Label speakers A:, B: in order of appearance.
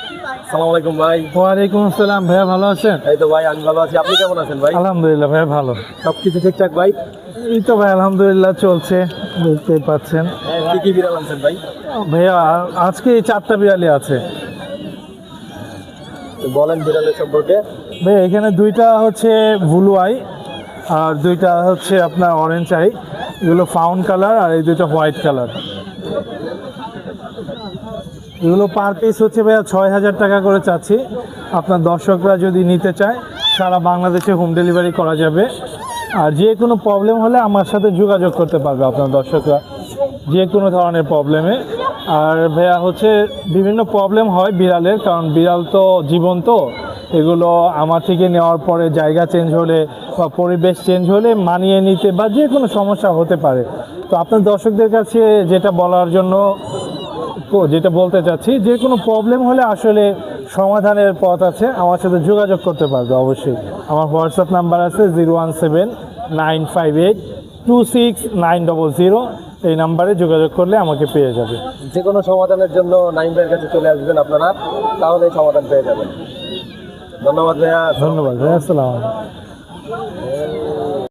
A: আসসালামু আলাইকুম ভাই।
B: ওয়ালাইকুম আসসালাম ভাইয়া, ভালো আছেন?
A: এই তো ভাই আমি ভালো আছি, আপনি কেমন আছেন ভাই?
B: আলহামদুলিল্লাহ ভাইয়া ভালো।
A: সবকিছু ঠিকঠাক ভাই?
B: এই তো ভাই আলহামদুলিল্লাহ চলছে, বুঝতেই পাচ্ছেন।
A: কি কি বিড়াল আনছেন ভাই?
B: ভাইয়া আজকে এই 4টা বিড়ালি আছে।
A: তো বলেন বিড়ালের সম্পর্কে।
B: ভাইয়া এখানে 2টা হচ্ছে ব্লু আই আর 2টা হচ্ছে আপনার অরেঞ্জ আই। এগুলো ফাউন্ড কালার আর এই 2টা হোয়াইট কালার। এগুলো পার পিস হচ্ছে ভাইয়া 6,000 টাকা করে চাচ্ছি। আপনার দর্শকরা যদি নিতে চায় সারা বাংলাদেশে হোম ডেলিভারি করা যাবে। আর যে কোনো প্রবলেম হলে আমার সাথে যোগাযোগ করতে পারবে আপনার দর্শকরা, যে কোনো ধরনের প্রবলেমে। আর ভাইয়া হচ্ছে বিভিন্ন প্রবলেম হয় বিড়ালের, কারণ বিড়াল তো জীবন্ত। এগুলো আমার থেকে নেওয়ার পরে জায়গা চেঞ্জ হলে বা পরিবেশ চেঞ্জ হলে মানিয়ে নিতে বা যে কোনো সমস্যা হতে পারে। তো আপনার দর্শকদের কাছে যেটা বলার জন্য যেটা বলতে চাচ্ছি, যে কোনো প্রবলেম হলে আসলে সমাধানের পথ আছে, আমার সাথে যোগাযোগ করতে পারবে অবশ্যই। আমার হোয়াটসঅ্যাপ নাম্বার আছে 017-958-26900। এই নাম্বারে যোগাযোগ করলে আমাকে পেয়ে যাবে।
A: যে কোনো সমাধানের জন্য নাইম ভাইয়ের কাছে চলে আসবেন আপনারা, তাহলে সমাধান পেয়ে যাবেন। ধন্যবাদ ভাইয়া।
B: ধন্যবাদ ভাই, আসসালামু আলাইকুম।